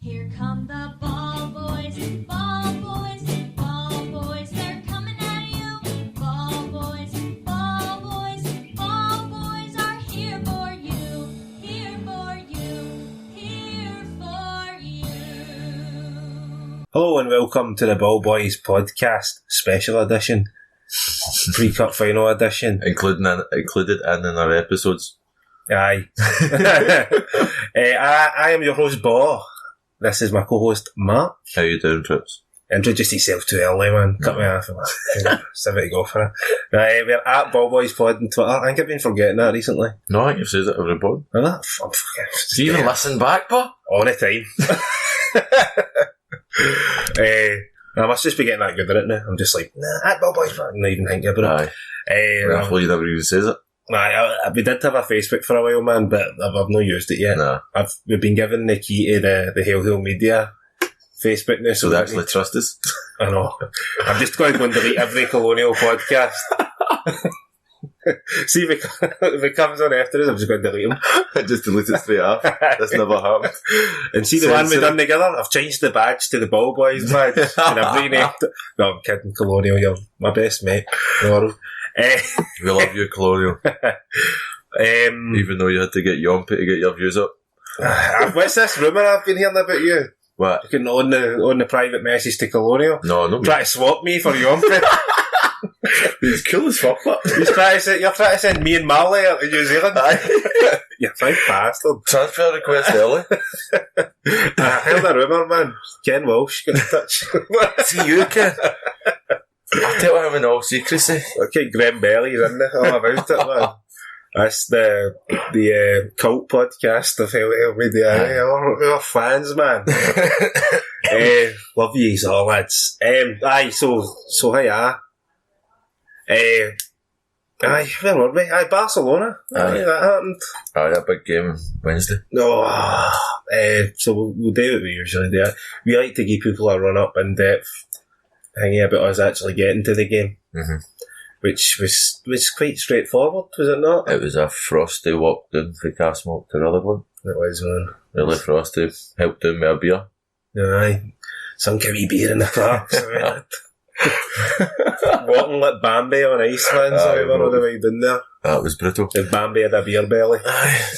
Here come the Ballbhoys, Ballbhoys, Ballbhoys, they're coming at you. Ballbhoys, Ballbhoys, Ballbhoys are here for you, here for you, here for you. Hello and welcome to the Ballbhoys podcast, special edition, pre-cut final edition. Included in our episodes. Aye. I am your host, Baw. This is my co-host, Mark. How you doing, Trips? Introduced yourself too early, man. Cut me off. Give it a go for it. Right, we're at Ballbhoys Pod on Twitter. I think I've been forgetting that recently. No, I think you've said it every pod. Have I? Do you even listen back, Paul? All the time. I must just be getting that good at it now. I'm just like, nah, at Ballbhoys Pod. I'm not even thinking about it. Hopefully you never even says it. We did have a Facebook for a while, man, but I've not used it yet. Nah. We've been given the key to the Hill Media Facebook now. So they actually trust us? I know. I'm just going to go and delete every Colonial podcast. See, if it comes on after us, I'm just going to delete them. Just delete it straight off. That's never happened. And see the one we done together? I've changed the badge to the Ballbhoys badge. And I've renamed it. No, I'm kidding, Colonial. You're my best mate in the world. We love you, Colonial. Even though you had to get Yompy to get your views up. What's this rumour I've been hearing about you? What? You can on the private message to Colonial. No. Try to swap me for Yompy. He's cool as fuck, what? You're trying to send me and Marley out to New Zealand. You big bastard. Transfer request early. I heard a rumour, man. Ken Walsh got in touch. See you, Ken. I'll tell him in all secrecy. Okay, Graham Belly's in there, all about it, man. That's the cult podcast of Hell Media. We're fans, man. Love yous all, lads. So hiya. Where were we? Barcelona. That happened. That big game Wednesday. No. So we'll do what we usually do. We like to give people a run-up in-depth hanging about us actually getting to the game, which was quite straightforward, was it not? It was a frosty walk down from Castlemilk to Rutherglen. It was, man. Really frosty. Helped down with a beer. Aye. Some wee beer in the car. Walking like Bambi on ice, man, so we were all the way down there. That was brutal. And Bambi had a beer belly.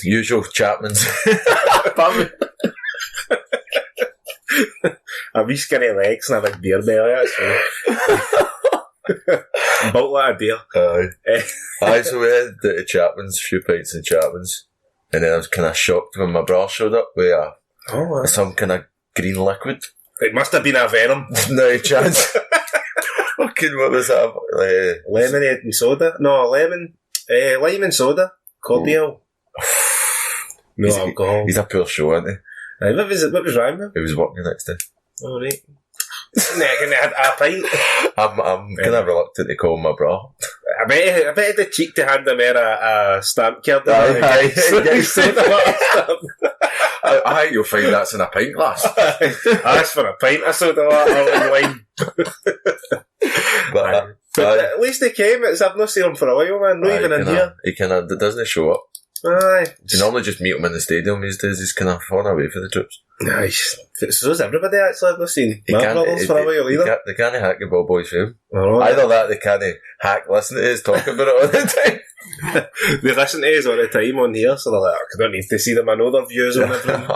Usual Chapman's. Bambi. A wee skinny legs and a big beer belly, actually. Built like a deer. Aye, so we had the Chapman's, a few pints in Chapman's, and then I was kind of shocked when my bra showed up with some kind of green liquid. It must have been a Venom. No chance. Fucking, what was that? Lemonade and soda? No, lime and soda. Cordial. No alcohol. He's a poor show, isn't he? Aye, what was wrong with him? He was working the next day. Oh, right. Can I have a pint? I'm kind of reluctant to call him my bra. I bet he had the cheek to hand him a stamp card. I think you'll find that's in a pint glass. Ask for a pint of soda water and wine. But at least they came. I've not seen him for a while, man. Not even in here. He doesn't show up. Aye. You normally just meet him in the stadium these days. He's kind of far away for the trips. Nice. So's everybody, actually. I've not seen my brothers for a while either. They can't hack the Ballbhoys fame. Oh, either that, they can't hack listening to us talk about it all the time. They listen to us all the time on here, so they're like, I don't need to see them. I know their views on everything.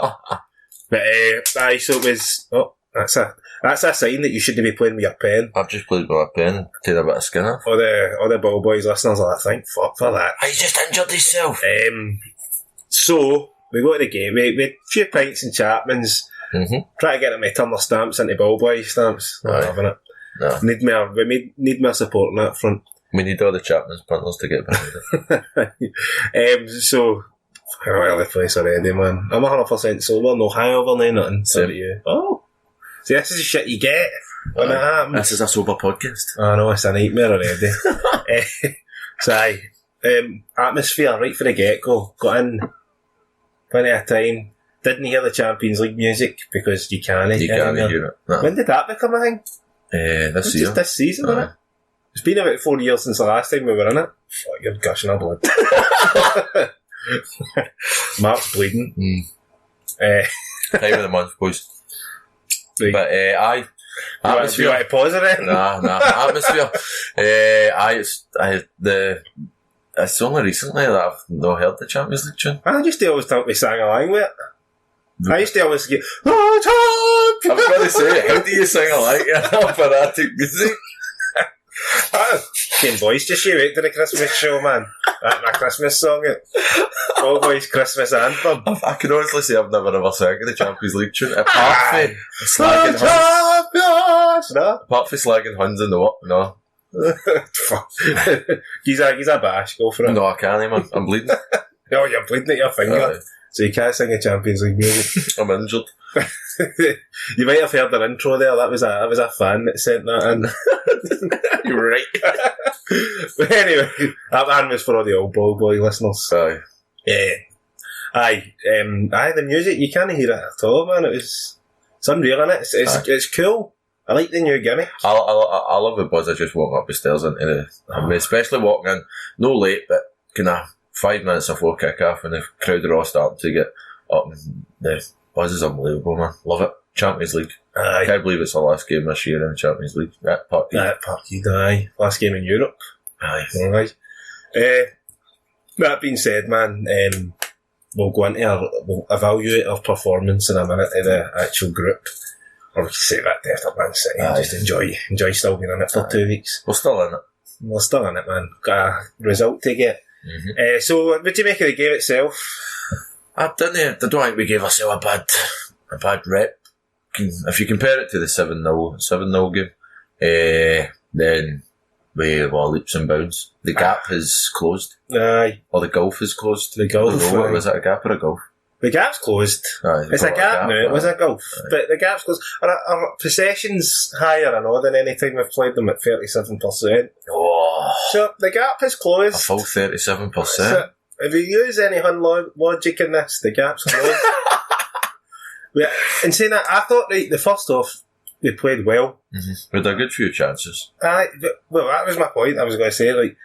But so it was. Oh, that's a sign that you shouldn't be playing with your pen. I've just played with my pen and taken a bit of skin off. All the Ballbhoys listeners are like, thank fuck for that. I just injured yourself. So we go to the game. We had a few pints and Chapman's. Try to get my Turner stamps into Ballbhoys stamps. Not having it. No. We need more support on that front. We need all the Chapman's punters to get behind it. So I'm out of the place already, man. I'm 100% sober, no hangover, no nothing. So you. Oh. See, this is the shit you get when it happens. This is a sober podcast. I know, it's a nightmare already. Atmosphere right for the get-go. Got in plenty of time. Didn't hear the Champions League music because you can't. You can't hear it. No. When did that become a thing? This year. Just this season, isn't it? It's been about 4 years since the last time we were in it. Fuck, you're gushing our blood. Mark's bleeding. Time of the month, boys. Right. But aye, You want atmosphere. to pause it then? Nah, atmosphere. It's only recently that I've not heard the Champions League tune. I used to always think we sang along with it. I used to always get, oh, I was going to say, how do you sing alike operatic music? Game Boys just you wait to the Christmas show, man. That's my Christmas song, it. Ballbhoys Christmas anthem. I can honestly say I've never ever sang the Champions League tune. Apart from slagging Huns. No? Apart from slagging Huns in the what? No. Fuck. He's a bash, go for it. No, I can't, man. I'm bleeding. No, you're bleeding at your finger. So you can't sing a Champions League music. I'm injured. You might have heard the intro there. That was a fan that sent that in. You're right. But anyway, that man was for all the old Ballboy listeners. Aye. Yeah. Aye, the music, you can't hear it at all, man. It's unreal, innit? It's cool. I like the new gimmick. I love the buzz of just walking up the stairs into the... I mean, especially walking in, no late, but kind of 5 minutes before kick-off and the crowd are all starting to get up. And the buzz is unbelievable, man. Love it. Champions League. Aye. Can't believe it's the last game this year in the Champions League. That Parkhead, aye. Last game in Europe. Aye. That being said, man, we'll go into we'll evaluate our performance in a minute of the actual group. Or we can say that after Man City. Just enjoy still being in it for 2 weeks. We're still in it. We're still in it, man. Got a result to get. Mm-hmm. So, what do you make of the game itself? I don't think we gave ourselves a bad rep. If you compare it to the 7-0 game, then we were leaps and bounds. The gap is closed. Aye. Or the gulf is closed. The gulf. Was it a gap or a gulf? The gap's closed. Aye, It's a gap now. It was a gulf. Aye. But the gap's closed. Our possession's higher, I know, than any time we've played them at 37%. Oh, So, the gap is a closed. full 37%. So, if you use any Hun logic in this, the gap's closed. Yeah, and saying that, I thought, right, the first half, we played well. Mm-hmm. We had a good few chances. Well, that was my point. I was going to say, like,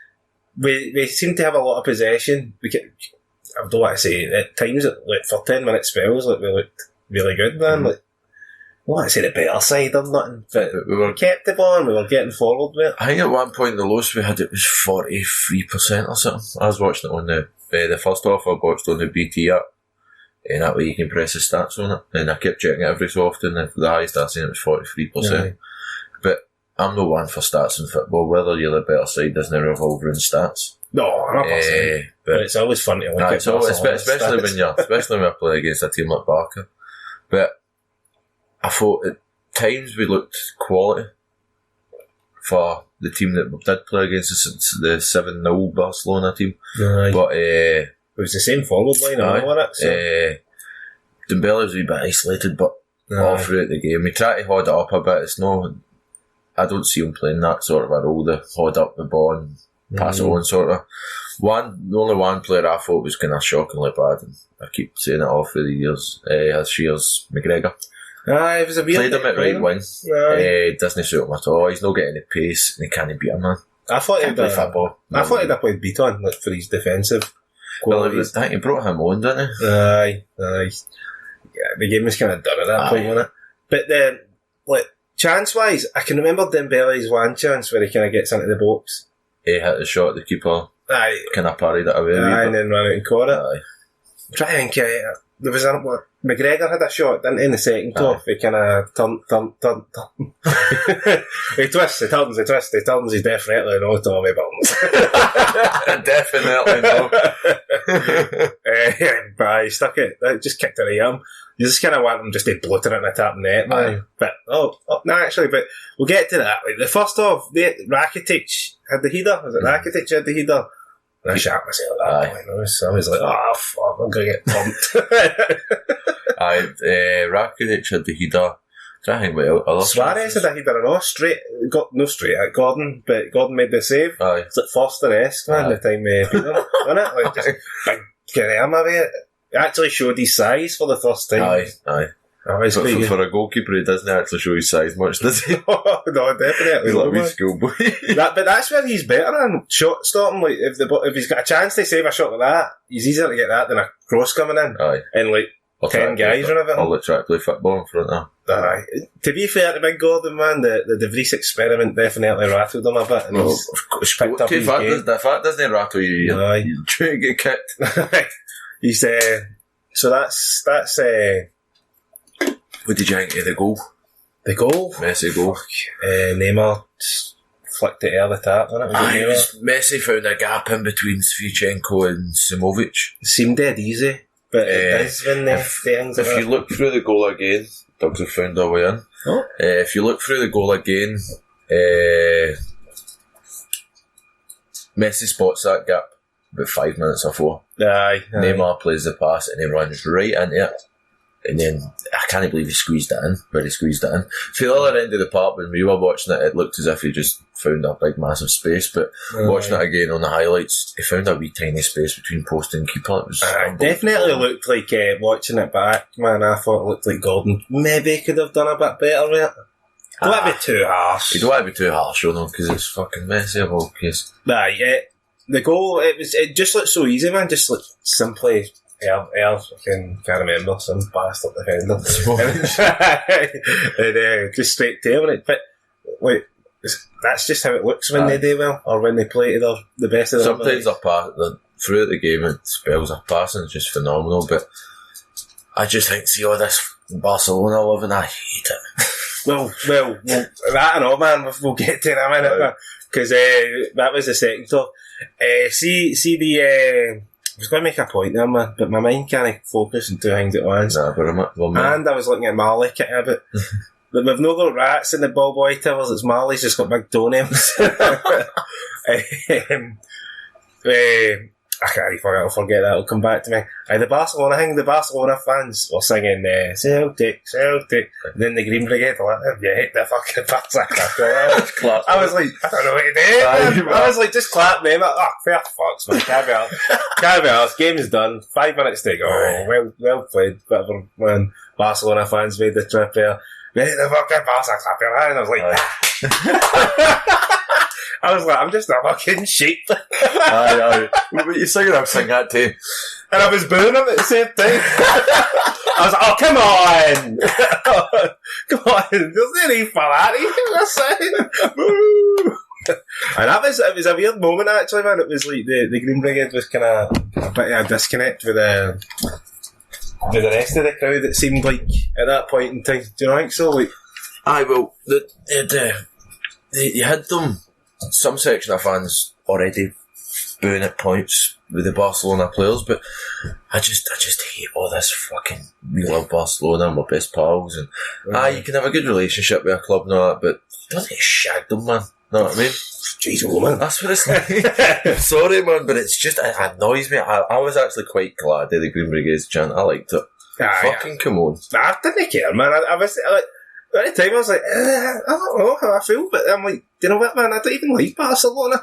we seem to have a lot of possession. I don't want to say, at times, like, for 10-minute spells, like, we looked really good, man. Mm-hmm. Like, I don't want to say the better side or nothing, but We kept the ball and we were getting forward with it. I think at one point the lowest we had it was 43% or something. I was watching it on the first half. I watched on the BT app, and that way you can press the stats on it. And I kept checking it every so often. And the highest I seen it was 43%. Yeah. But I'm no one for stats in football. Whether you're the better side doesn't revolve around stats. No, I'm not saying. But But it's always fun to look at. so Barcelona's especially stats. when you're playing against a team like Barca. But I thought at times we looked quality for the team that we did play against, the 7-0 Barcelona team. Aye. But It was the same forward line, Aye. wasn't it? So. Dembele was a wee bit isolated, but all Aye. throughout the game, we try to hold it up a bit. It's no, I don't see him playing that sort of a role, to hold up the ball and pass it on sort of. The only one player I thought was kind of shockingly bad, and I keep saying it all through the years, has Shears McGregor. Aye, it was a weird Played him at right wing. Aye. Doesn't suit him at all. He's not getting the pace, and he can't beat him, man. I thought Can't play football. I thought he'd have played beat on, like, for his defensive Well, qualities. I think he brought him on, didn't he? Aye. Yeah, the game was kind of done at that point, wasn't it? But then, like, chance-wise, I can remember Dembele's one chance where he kind of gets into the box. He hit the shot, the keeper Aye. kind of parried it away. Aye, and then ran out and caught it. Aye. I'm trying to think, there was McGregor had a shot, didn't he, in the second half? He kind of turn. He turns, he's definitely no Tommy Burns. Definitely no. But he stuck it, just kicked it at him. You just kind of want him just to bloat it in the top net, man. Aye. But, no, actually, but we'll get to that. Like, the first half, Rakitic had the header. Was it Rakitic had the header? And I shot myself at that point. So I was like, oh, fuck, I'm going to get pumped. Rakitic had the header. Trying to think what else. Suarez had a header and Gordon, but Gordon made the save. Aye. It's like Foster-esque, man, the time we beat them, wasn't it? Like, just big, get him away. He actually showed his size for the first time. Aye. Oh, For a goalkeeper, he doesn't actually show his size much, does he? No, definitely. He's like a wee not, schoolboy. but that's where he's better than shot stopping. Like, if he's got a chance to save a shot like that, he's easier to get that than a cross coming in. Aye. And like, Or 10 guys or whatever. Or try to play football in front of them. Aye. To be fair to Big Gordon, man, the De Vries experiment definitely rattled him a bit, and he's picked up his game. The fact doesn't rattle you. Aye. You're trying to get kicked. He's so that's What did you think of the goal? the goal. Messi goal. Neymar just flicked it out of the tap, wasn't it? It was Messi found a gap in between Svichenko and Simovic. It seemed dead easy, but it is when If you look through the goal again, Dogs have found their way in. Oh. If you look through the goal again, Messi spots that gap about 5 minutes before. Aye. Neymar plays the pass and he runs right into it. And then, I can't believe he squeezed it in, but he squeezed it in. For the other end of the park, when we were watching it, it looked as if he just found a big massive space, but watching it again on the highlights, he found a wee tiny space between post and keeper. It was definitely looked like, watching it back, man, I thought it looked like Gordon maybe could have done a bit better with it. Don't want to be too harsh. You don't want to be too harsh on him, because it's fucking messy of all case. The goal, it just looked so easy, man, just like simply... I can't remember, some bastard defender. and just straight tailing it. But like, that's just how it looks when they do well, or when they play to the best of their ability. Sometimes throughout the game, it spells their passing is just phenomenal, but I just think, see all this Barcelona loving, I hate it. Well, that and all, man, we'll get to it in a minute, because that was the second talk. See the... I was going to make a point there, man, but my mind can't focus on two things at once. And I was looking at Marley kicking a bit. But we've no got rats in the Ballboy towers, it's Marley's just got big toenails. I can't forget that, it'll come back to me. The Barcelona thing, the Barcelona fans were singing Celtic, Celtic, and then the Green Brigade were like, yeah, hit the fucking Barca. I was like, I don't know what to do. I was like, just clap me. Like, fair fucks, man. Can't be honest. Game is done. 5 minutes to go. Well played. Whatever, when Barcelona fans made the trip there. Hit the fucking Barca, clap your hand. I was like, I was like, I'm just a fucking sheep. Aye. But you're singing, I'm singing that too. And I was booing him at the same time. I was like, oh, come on. Come on. There's no need for that. And it was a weird moment, actually, man. It was like the Green Brigade was kind of a bit of a disconnect with the rest of the crowd, it seemed like, at that point in time. Do you know think so? Like, aye, well, you had them... Some section of fans already booing at points with the Barcelona players, but I just hate all this fucking, we love Barcelona and we're best pals, and you can have a good relationship with a club and all that, but don't get shagged them, man. Know what I mean? Jeez, woman. That's what it's like. Sorry, man, but it's just, it annoys me. I was actually quite glad of the Green Brigade's chant. I liked it. Fucking come on. I didn't care, man. I was like, at the time I was like, I don't know how I feel, but I'm like, do you know what, man? I don't even like Barcelona.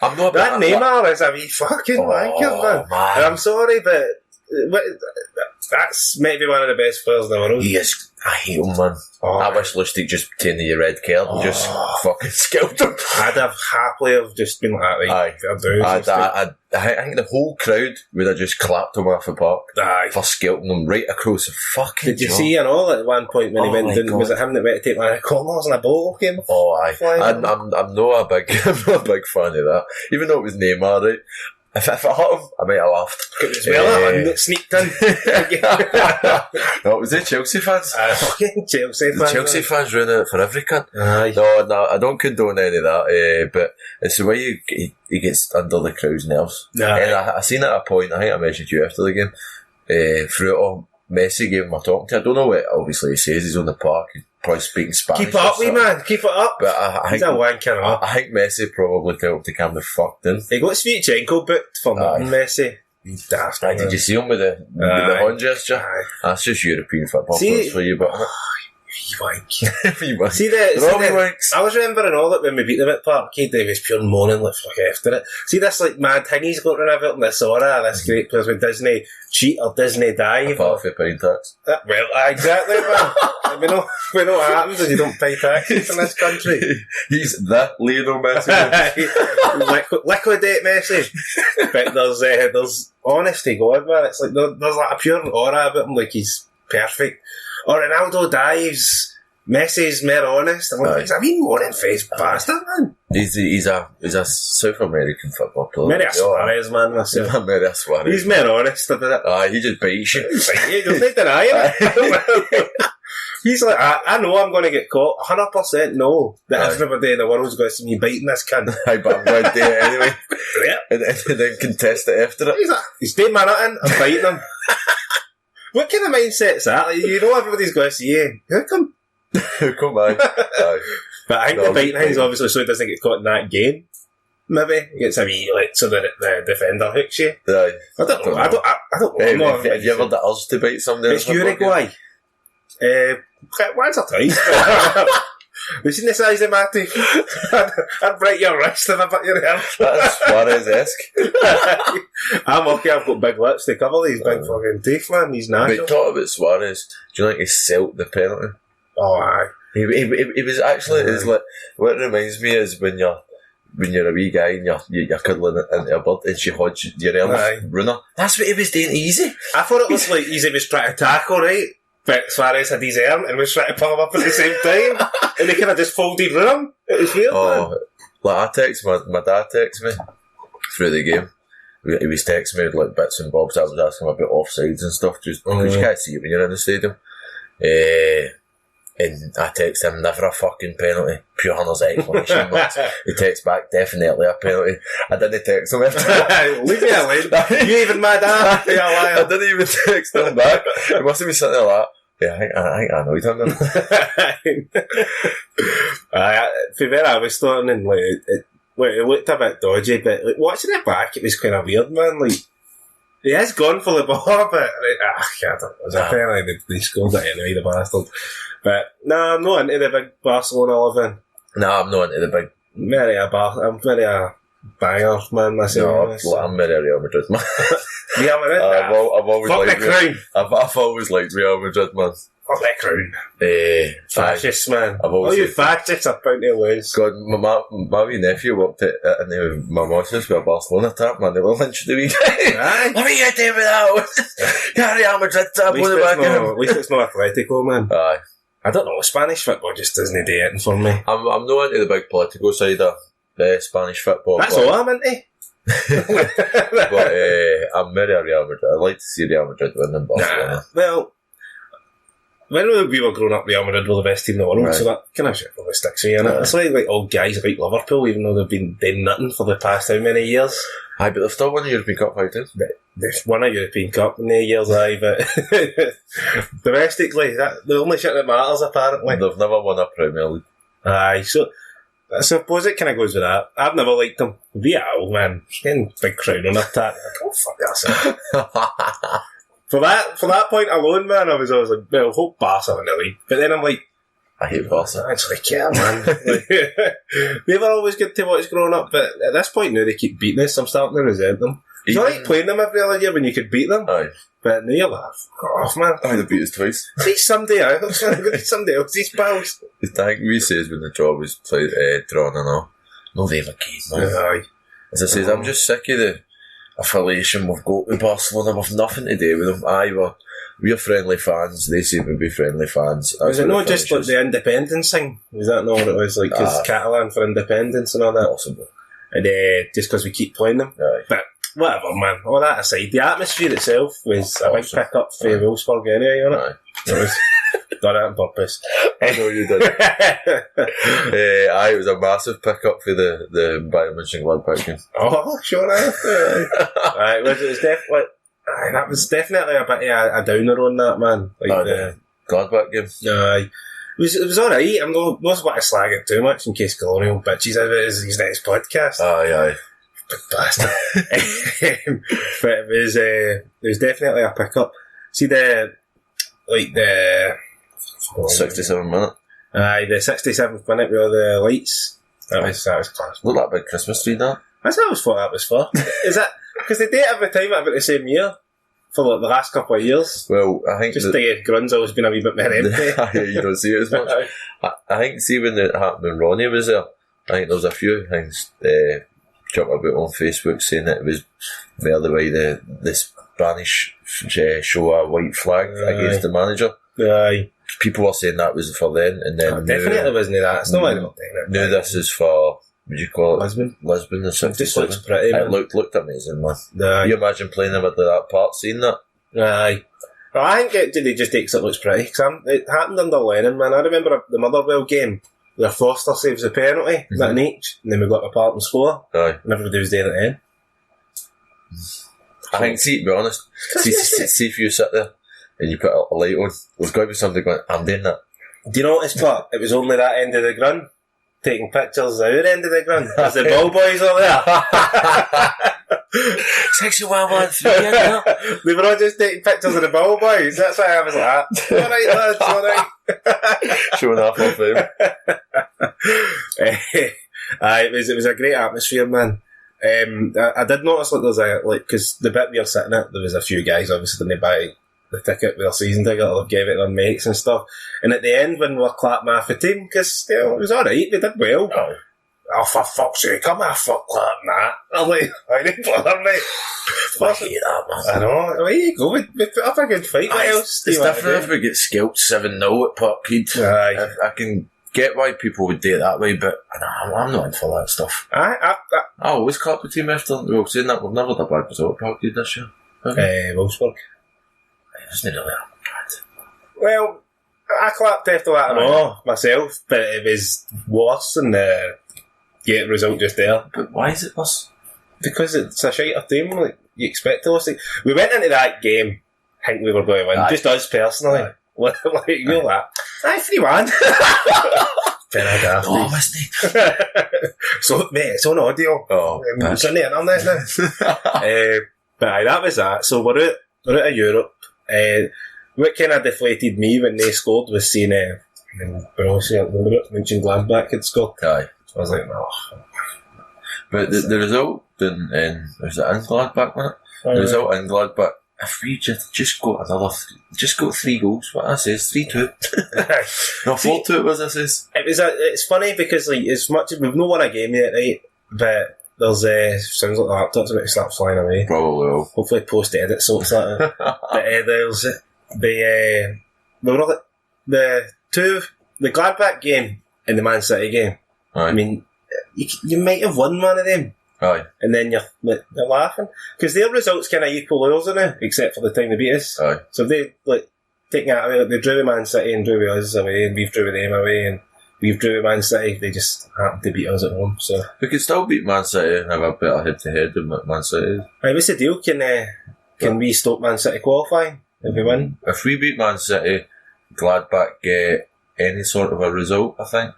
I'm not that Neymar is a wee fucking wanker, man. And I'm sorry, but that's maybe one of the best players in the world. He is. I hate him, man. I wish Lustig just turned the red card and just fucking skilled him. I'd have happily have just been like, I think the whole crowd would have just clapped him off the park for skilting him right across the fucking Did you see at one point when he went down, was it him that went to take one of the corners and a ball came? Oh, aye. I'm not a big fan of that. Even though it was Neymar, right? If it hit him, I might have laughed. It was that sneaked in. No, it was the Chelsea fans. Fucking Chelsea fans. The Chelsea fans ruining it for every cunt. Aye. No, I don't condone any of that, but it's the way he gets under the crowd's nerves. Aye. And I seen at a point, I think I mentioned you after the game, Frodo, Messi gave him a talking to. I don't know what obviously he says, he's on the park, he's probably speaking Spanish. Keep up, wee man, keep it up. But I think, he's a wanker, huh? I think Messi probably told him to calm the fuck down. He got Svichenko booked for nothing, Messi. He's daft. Did you see him with the hand gesture? That's just European football players for you, but wank. Wee wank. See They're all wee the wanks. I was remembering all that when we beat them at Parkhead, they was pure moaning like fuck after it. See this like mad thing he's got around about in this aura, this great players with Disney cheat or Disney dive. Apart from paying tax. Well, exactly, man. we know what happens when you don't pay taxes in this country. He's the Lionel Messi. Liquidate Messi. But there's honest to God, man. It's like there's like a pure aura about him, like he's perfect. Or Ronaldo dives. Messi's more honest. I'm like, he's a wee moaning face bastard, man. He's a South American football player. Mary Suarez, man. Myself. Mary Suarez. He's more honest about it. He just bites you. There's no denying it. He's like, I know I'm going to get caught. 100% know that everybody in the world's going to see me biting this cunt. But I'm going to do it anyway. Yeah. And then contest it after it. He's like, he's doing my nutting, I'm biting him. What kind of mindset's that? Like, you know everybody's going to see you. How come? Come on. But I think the biting thing's obviously so he doesn't get caught in that game. Maybe he gets a wee so the defender hooks you. Aye. I don't know. I don't know. Have you ever the urge to bite somebody? It's Uruguay. Once or twice. We've seen the size of my teeth. I'd break your wrist if I bit your hair. That's Suarez-esque. I'm lucky I've got big lips to cover these big fucking teeth, man. He's natural. But talk about Suarez. Do you think he selt the penalty? Oh, aye. He was actually, it's like, what it reminds me is when you're a wee guy and you're cuddling into a bird and she hugs your arm runner. That's what he was doing easy. I thought it was like easy was trying to tackle, right? But Suarez had his arm and was trying to pull him up at the same time. And they kind of just folded round him. It was weird, man. Like I text my dad texted me through the game. He was texting me like bits and bobs. I was asking him about offsides and stuff, just because you can't see it when you're in the stadium. And I text him, never a fucking penalty. Pure Hunter's exclamation marks. He texts back, definitely a penalty. I didn't text him after. Leave me alone. You even mad at me, I didn't even text him back. He must have been sitting there like, yeah, I think I annoyed him then. For me, I was starting and like, it looked a bit dodgy, but like, watching it back, it was kind of weird, man. Like, he has gone for the ball, but I don't know. It was apparently they scored it anyway, the bastard. But no, I'm not into the big Barcelona 11. No, I'm not into the big. I'm very a banger man myself. No, I'm very Real Madrid man. Real Madrid. I've always fuck liked the crown. I've always liked Real Madrid, man. Fuck that crown. Fascists, man. All you fascists are bound to lose. God, my wee nephew worked in the mimosas with a Barcelona tap, man. They were lynched the wee guy. What are you doing with that? Can't Real Madrid tap on the back of him. At least it's not Atletico, man. Aye. I don't know, Spanish football just doesn't do anything for me. I'm not into the big political side of Spanish football. That's all I'm into. But I'm very Real Madrid. I'd like to see Real Madrid win in Barcelona. Well, when we were growing up, Real Madrid were the best team in the world, so that kind of shit probably sticks with you, innit? It's like old guys like Liverpool, even though they've been doing nothing for the past how many years. Aye, but they've still won the European Cup 5 times. They've won a European Cup in the years, aye, but domestically, that's the only shit that matters, apparently. They've never won a Premier League. Aye, so I suppose it kind of goes with that. I've never liked them. Be an old man, getting big crown on their tat. Oh, fuck that. For that point alone, man, I was always like, well, hope Barca win the league. But then I'm like, I hate Barca. I actually care, man. They were always good to watch growing up, but at this point now they keep beating us. I'm starting to resent them. It's not like playing them every other year when you could beat them. Aye. But now you're like, fuck off, man. Aye, they beat us twice. See somebody else. Somebody else's pals. The thing we says when the job is played, drawn and all. No, they've a game, man. Aye. As I says, I'm just sick of the affiliation we've got with Barcelona. We've nothing to do with them. Aye, we're friendly fans. They seem to be friendly fans. Was it not just like the independence thing? Was that not what it was? Like, because Catalan for independence and all that? Possible. And just because we keep playing them. Aye. But whatever, man. All that aside, the atmosphere itself was a big pick up for Wolfsburg anyway, you know? Aye. It was done it on purpose. I know you did. Aye, it was a massive pick up for the Bayern Mönchengladbach game. Oh, sure. Aye, it was definitely. Aye, that was definitely a bit of a downer on that, man. Like the Gladbach game. Aye. It was alright. I'm not want to slag it too much in case Colonial bitches out of his next podcast. Aye. Big bastard. But it was definitely a pick up. See the 67 minute. Aye, the 67th minute with all the lights. That was class. Look at that big Christmas tree there. That's what I always thought that was for. Is that because they do it every time at about the same year for like the last couple of years? Well, I think Just the grun's always been a wee bit more empty. you don't see it as much. I think, see, when it happened when Ronnie was there, I think there was a few things jumped about on Facebook saying that it was the way the Spanish show a white flag against the manager. Aye. People were saying that was for then, and then definitely wasn't that. It's not like they're not doing it. Now this is for, what do you call it? Lisbon, the it just 67. looks pretty. It looked amazing, man. Aye. You imagine playing them at that part, seeing that? Aye. Well, I think they just takes it looks pretty. Cause it happened under Lennon, man. I remember the Motherwell game where Foster saves a penalty, that in each, and then we got apart and score. Aye. And everybody was doing it then. I think, see, to be honest, see if you sit there and you put a light on, there's got to be somebody going, I'm doing that. Do you notice, but it was only that end of the grun, taking pictures of our end of the grun, because the Ballbhoys are there. 6113, yeah. They were all just taking pictures of the Ballbhoys. That's why I was like, alright lads, alright. Showing off on film. It was a great atmosphere, man. I did notice because the bit we were sitting at, there was a few guys obviously didn't buy the ticket, their season ticket, or gave it their mates and stuff. And at the end, when we were clapping off the team, because it was alright, they did well. Oh, for fuck's sake, come on, fuck clapping that. I'm like, I didn't bother me. I hate that, man. I know. There you go. We put up a good fight. What else? It's different if we get scalped 7-0 at Parkhead. Aye. I can get why people would do it that way, but I'm not in for that stuff. I always clap the team after. Well, saying that, we've never had a bad result at Parkhead this year. Wolfsburg. It's not really that bad. Well, I clapped after that and all myself, but it was worse than the get result just there. But why is it worse? Because it's a shiter team, like you expect us to. We went into that game, think we were going to win. Aye. Just us personally. Aye. Like you know that. Aye, 3-1. No, wasn't So, mate, it's on audio. Oh, it's on the internet now. But aye, that was that. So we're out of Europe. What kind of deflated me when they scored was seeing Borussia Mönchengladbach had scored. Aye. So I was like, oh. But the result in was it in Gladbach, wasn't it? The result in Gladbach, if we just got 3 goals, what I say is 3-2. No, 4-2 was I says. It's funny because like as much as we've not won a game yet, right? But there's sounds like the laptop's about to start flying away. Probably will. Hopefully post edit sorts that out. But there's the Gladbach game and the Man City game. Aye. I mean, you might have won one of them. Aye. And then you're laughing. Because their results kind of equal ours, now, except for the time they beat us. Aye. So if they, taking that away, they drew with Man City and drew with us away, and we've drew with them away, and we've drew with Man City, they just happened to beat us at home, so. We could still beat Man City and have a better head-to-head than Man City. Right, what's the deal? Can we stop Man City qualifying if we win? If we beat Man City, Gladbach get any sort of a result, I think,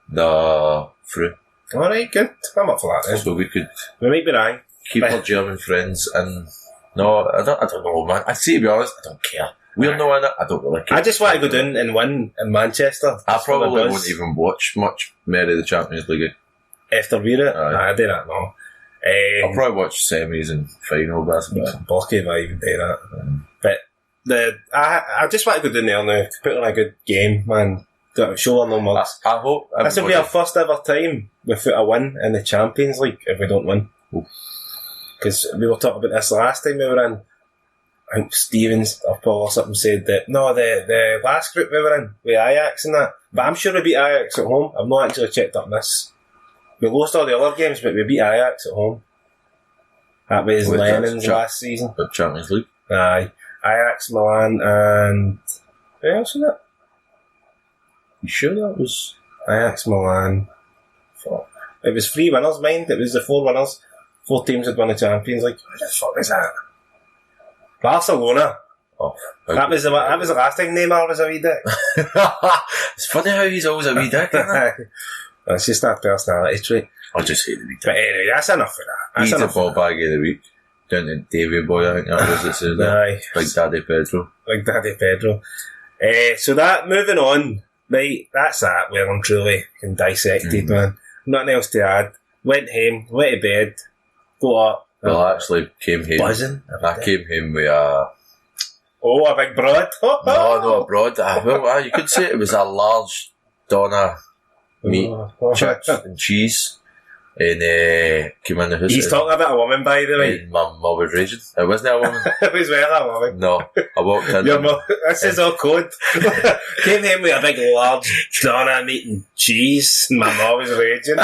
they're through. Alright, good. I'm up for that then. So we could We might be wrong. keep our German friends and... No, I don't know, man. I see, to be honest, I don't care. We're not in it, I don't really care. I just want to go down and win in Manchester. I probably won't even watch much more of the Champions League. After we're it? Aye. I do that now. I'll probably watch semis and final basketball. Borky if I even do that. But I just want to go down there now, put on a good game, man. Show her no mugs. I hope... This will be our first ever time without a win in the Champions League if we don't win. Because we were talking about this last time we were in. I think Stevens or Paul or something said that, no, the last group we were in, with Ajax and that. But I'm sure we beat Ajax at home. I've not actually checked up this. We lost all the other games, but we beat Ajax at home. That was Lennon's last season. The Champions League? Aye. Ajax, Milan, and... Who else was it? You sure that was... Ajax, Milan. Fuck. It was 3 winners, mind. It was the 4 winners. 4 teams had won the Champions League. What the fuck is that? Barcelona. Oh, that was the last time Neymar was a wee dick. It's funny how he's always a wee dick, isn't it? It's just that personality trait. I just hate the wee dick. But anyway, that's enough of that. He's the ball bag of the week. Down to Davy Boy, I think that was it. Aye. Like Daddy Pedro. Like Daddy Pedro. So that, moving on, right, that's that, well and truly dissected, man. Nothing else to add. Went home, went to bed, got up. Well, I actually came home. Buzzing. I came home with a... Oh, a big broad. No, not a broad. Well, you could say it was a large doner meat, chips and cheese. And came in the house. He's talking about a woman, by the way. And my mum was raging. It wasn't a woman. It was well a woman. No, I walked in. Your mum, this is all code. Came home with a big large doner meat and cheese, and my mum was raging.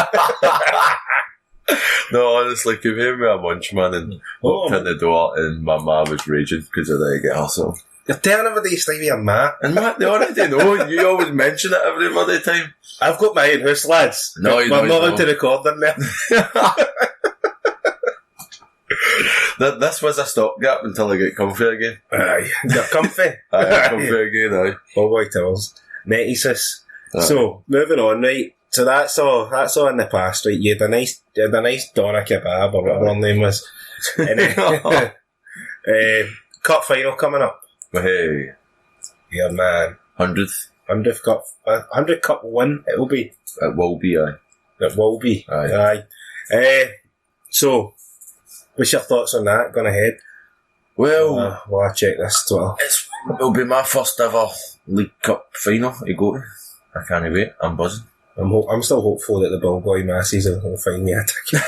No, honestly, came home with a munchman and walked in the door, and my mum was raging because I didn't get herself. You're telling everybody to leave your ma. And Matt, they already know. You always mention it every bloody time. I've got my own house, lads. No, you I'm don't. not allowed to record them there. This was a stopgap until I get comfy again. Aye, you're comfy. Aye, comfy again, aye. Oh boy, tells. Netties. So, moving on, right. So that's all in the past, right? You had a nice doner kebab, or whatever her name was. And cup final coming up. Hey, Yeah, man. 100th. 100 cup win, it'll be. It will be, aye. It will be. Aye. So, what's your thoughts on that, going ahead? Well, Well, I check this Twitter. it'll be my first ever League Cup final to go to. I can't wait. I'm buzzing. I'm still hopeful that the Ballboy masses will find me a ticket.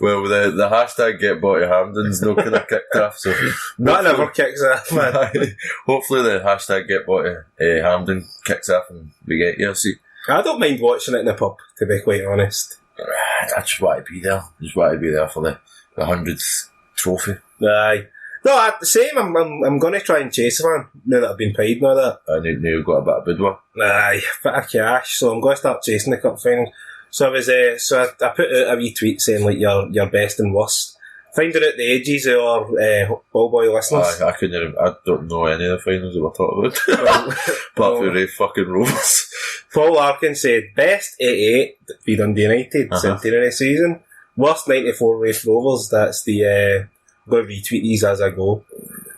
Well, the hashtag Get Bought Hamden's no kind of kicked off, so That never kicks off, man. hopefully the hashtag Get Bought Hamden kicks off and we get your seat. I don't mind watching it in the pub, to be quite honest. I just want to be there. Just want to be there for the 100th trophy. Aye. No, the same. I'm going to try and chase one now that I've been paid and all that. I now we've got a bit of bidwa. Aye, bit of cash. So I'm going to start chasing the cup final. So I was, I put out a wee tweet saying like your best and worst. Finding out the ages of our Ballboy listeners. I don't know any of the finals that we're talking about. Apart from the fucking Rovers. Paul Larkin said best 88 be Dundee United centenary season. Worst 94 Rafe Rovers. That's the. I'm going to retweet these as I go.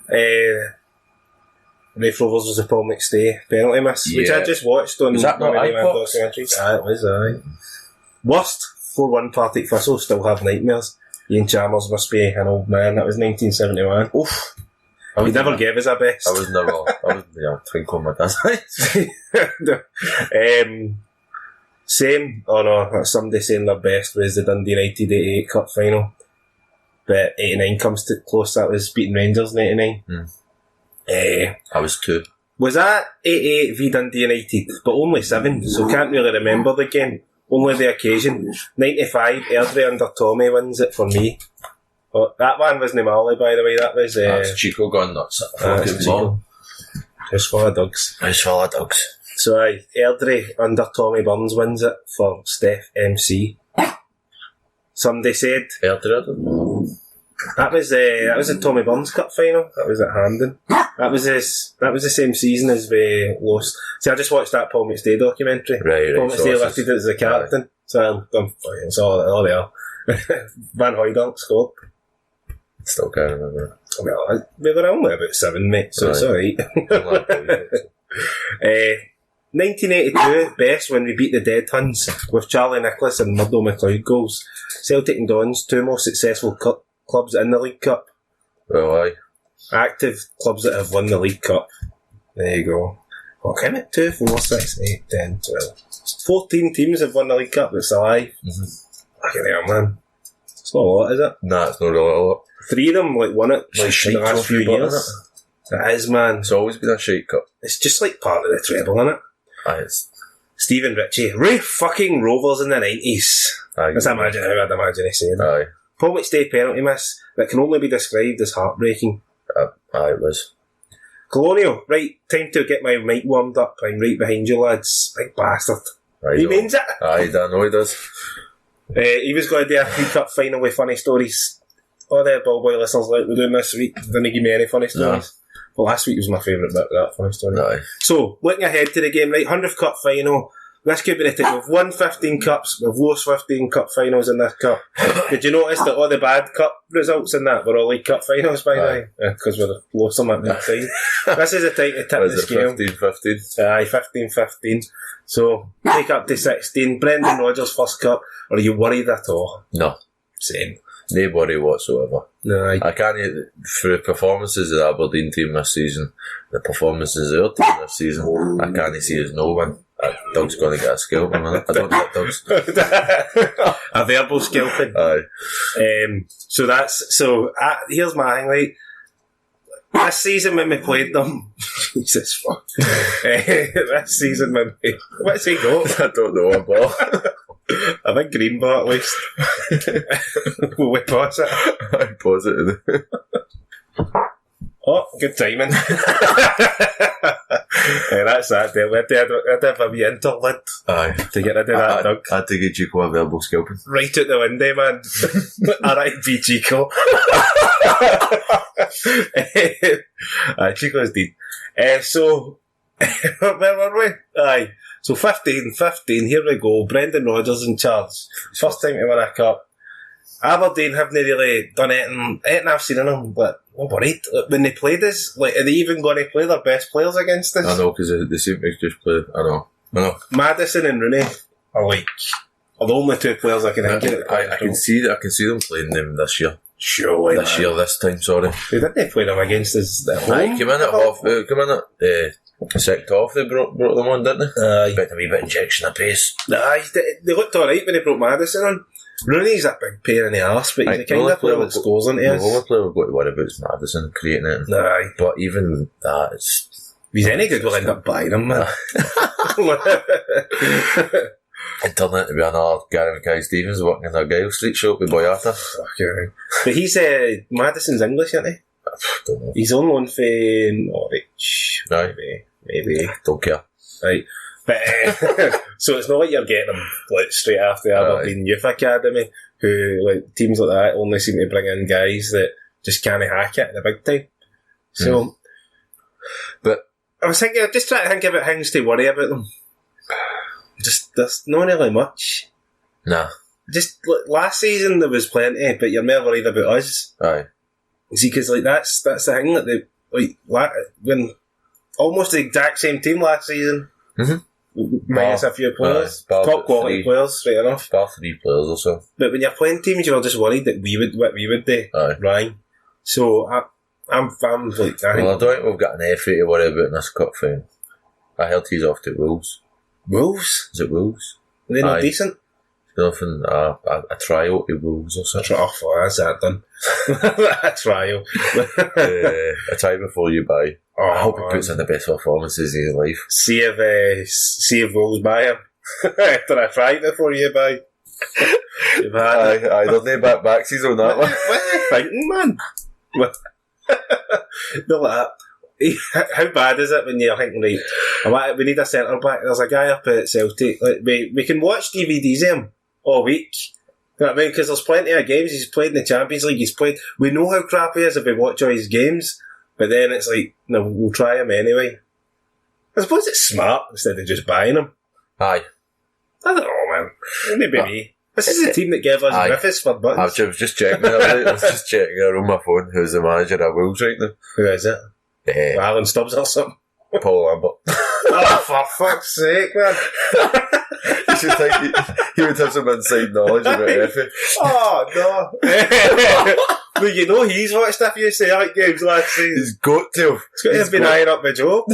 Rafe Rovers was a Paul McStay penalty miss, which I just watched on was that one not of the iPods? documentaries. Aye, it was, aye. Worst 4-1 Partick Thistle, still have nightmares. Ian Chalmers must be an old man. That was 1971. Oof. He never gave us our best. I was twinkling my dad's eyes. Same. Oh no, that's somebody saying their best was the Dundee United 88 Cup final. But 89 comes to close. That was beating Rangers in 89. I was 2. Was that 88 v Dundee United? But only 7, so can't really remember the game. Only the occasion. 95, Airdrie under Tommy wins it for me. But that one wasn't Mali, by the way. That was... That's Chico gone nuts at the fucking ball. Just full of dogs. It's full of dogs. So Airdrie under Tommy Burns wins it for Steph MC. Somebody said... Airdrie, I don't know. That was the Tommy Burns Cup final. That was at Hampden. That was the same season as we lost. See, I just watched that Paul McStay documentary. Right. Paul McStay lifted as the captain. Right. So it's all there. Van Hooijdonk scored. Still can't remember it. Well, we were only about 7, mate, so it's alright. 1982, best when we beat the Dead Huns with Charlie Nicholas and Murdo McLeod goals. Celtic and Dons, 2 most successful clubs in the League Cup. Well, aye. Active clubs that have won the League Cup. There you go. What came it? 2, 4, 6, 8, 10, 12. 14 teams have won the League Cup that's alive. Look at that, man. It's not a lot, is it? Nah, it's not really a lot. 3 of them won it in the last few years. It is, man. It's always been a shite cup. It's just like part of the treble, isn't it? Aye, it's... Stephen Ritchie. Ray fucking Rovers in the 90s. Aye. That's how I'd imagine he said. Aye. Paul McStay penalty miss that can only be described as heartbreaking. Aye, it was. Colonial, right, time to get my mic warmed up. I'm right behind you, lads. Big bastard. Aye, He means it. Aye, I know he does. He was going to do a pre-cup final with funny stories. All the Ballboy listeners like we're doing this week didn't give me any funny stories. Well, last week was my favourite bit of that funny story. Aye. So, looking ahead to the game, right, 100th Cup final. this could be the time. We've won 15 cups, we've lost 15 cup finals in this cup. Did you notice that all the bad cup results in that were all League Cup finals by now? Because we've lost them at that time. This is the time to tip the scale. 15-15? Aye, 15-15. So, take up to 16. Brendan Rodgers' first cup. Are you worried at all? No. Same. No worry whatsoever. No, I can't, through the performances of the Aberdeen team this season, the performances of their team this season, I can't see us no win. Doug's going to get a scalp in a minute. I don't think Doug's. A verbal scalping. Aye. Here's my thing, right? This season when we played them, Jesus fuck. This season when we, what's he got? I don't know, but A big green bar at least. Will we pause it? I pause it. Oh, good timing. That's that there. We had to have a wee interlude to get rid of that, Doug. I had to get Chico a verbal scalping. Right out the window, man. R.I.P. Chico. Chico's dead. So, where were we? Aye. So 15, here we go. Brendan Rodgers in charge. First time to win a cup. Aberdeen haven't really done anything I've seen in them, but what worried? When they played us, like, are they even going to play their best players against us? I know, because they seem to just play. I know. Madison and Rooney are the only two players I can think of. I can see them playing them this year. Surely, this time, sorry. They didn't play them against us at home. Came in at second half, they brought them on, didn't they? Bit a wee bit injection of pace. Aye, they looked alright when they brought Madison on. Rooney's that big pain in the arse, but he's the kind of player that scores into us. The only player we've got to worry about is Madison creating it. Aye. But even that, it's... If he's any good, we'll end up buying him, man. And turn it to be another Gary Mackay-Stevens working in a Gale Street shop with Boyata. Okay. But he's, Madison's English, isn't he? I don't know. He's on loan for Norwich. Right. Maybe. Don't care. Right. But, so it's not like you're getting them like straight after the Aberdeen Youth Academy, who, like, teams like that only seem to bring in guys that just can't hack it in the big time. So, but I was thinking, just trying to think about things to worry about them. Just, there's not really much. Nah. Just, last season there was plenty, but you're more worried about us. Aye. See, because, like, that's the thing, that when almost the exact same team last season. Mm-hmm. Minus a few players. Top quality players, straight enough. Bar 3 players or so. But when you're playing teams, you're just worried that what we would do. Aye. Right? So, I'm like, I don't think we've got an FA to worry about in this cup final. I heard he's off to Wolves. Wolves? Is it Wolves? Are they not decent? Nothing, a trial to Wolves or something. That's that done. A trial. A try before you buy. Oh, I hope he puts in the best performances of his life. See if Wolves buy him. After a try before you buy. Aye, there's no backsies on that one. What are you thinking, man? Not like that. How bad is it when you're thinking, right, we need a centre back? There's a guy up at Celtic. Like, we can watch DVDs of him all week. You know what I mean? Because there's plenty of games. He's played in the Champions League. We know how crap he is if we watch all his games. But then it's like, no, we'll try him anyway. I suppose it's smart instead of just buying him. Aye. I don't know, man. Maybe me. This is the team that gave us Griffiths for buttons. I was just checking her on my phone who's the manager of Wolves right now. Who is it? Alan Stubbs or something? Paul Lambert. Oh, for fuck's sake, man. You should think he would have some inside knowledge about Effie. Oh, no. Well, you know he's watched a few Celtic games last season. He's got to. He's got to have been eyeing up the job.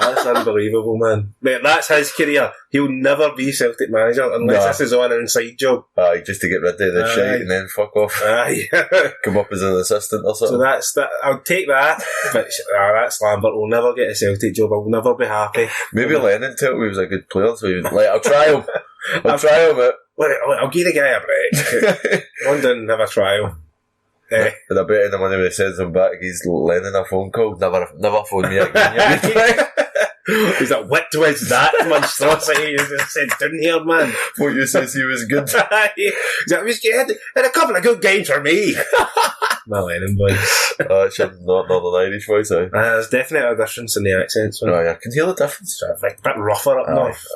That's unbelievable, man. Mate, that's his career. He'll never be Celtic manager unless this is on an inside job. Aye, just to get rid of the shite and then fuck off. Aye. Come up as an assistant or something. So that's that. I'll take that. But that's Lambert. We'll never get a Celtic job. I'll never be happy. Maybe Lennon told me he was a good player, so he was like, I'll try him. Try him, mate. I'll give the guy a break. London, have a trial. And I bet in the money when he sends him back, he's Lennon a phone call. Never phone me again. He's like, what was that monstrosity you just said down here, man? What you says he was good. He's like, he was good. Had a couple of good games for me. My Lennon voice. It's not Northern Irish voice, eh? There's definitely a difference in the accents. I can hear the difference. A bit rougher up north.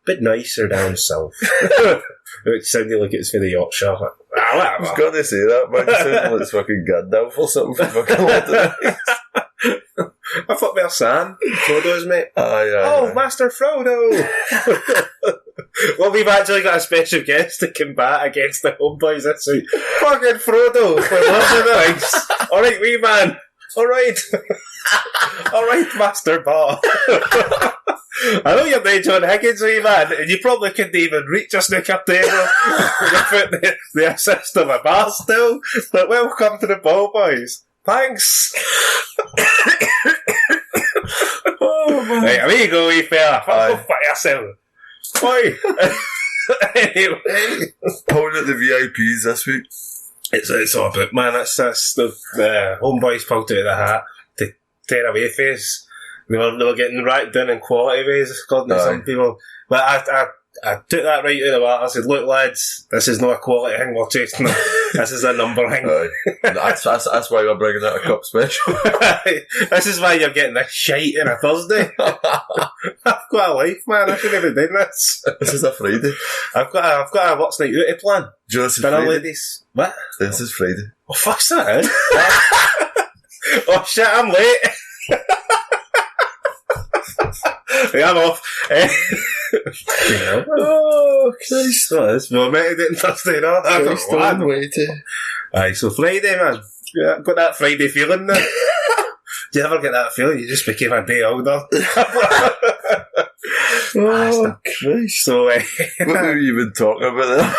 bit nicer down south. It sounded like it's for the Yorkshire. Like, I was going to say that, man. It sounded like it's fucking Gandalf or something from fucking Lord of the Rings. I thought we were Sam. Frodo's mate. Aye. Master Frodo! Well, we've actually got a special guest to combat against the homeboys this week. Fucking Frodo for Lord of the Rings. Alright, wee man. Alright. Alright, Master Bar. I know you're named John Higgins, wee man, and you probably couldn't even reach a snooker table without the assist of a bar still. But welcome to the Ballbhoys. Thanks. Oh, man. Right, away you go, wee fella. Go fuck yourself. Why? Anyway. Pulling at the VIPs this week. It's all about, man, that's the homeboys pulled out of the hat to tear away face. They were getting racked down in quality ways, according to some people. But I took that right out of the water. I said, look, lads, this is not a quality thing we're chasing. This is a number thing. That's why we're bringing out a cup special. This is why you're getting this shite on a Thursday. I've got a life, man. I shouldn't have been doing this. This is a Friday. I've got a what's night out to plan. Do you know this is Dinner, Friday? ladies. What? This is Friday. Oh, fuck's that, Oh, shit, I'm late. Yeah, I'm off. Oh, Christ. We're meant to do it Thursday, no? Christ, I'm waiting. Aye, so Friday, man. Yeah, got that Friday feeling now. Do you ever get that feeling? You just became a day older. Oh, Christ. So, what were you even talking about there?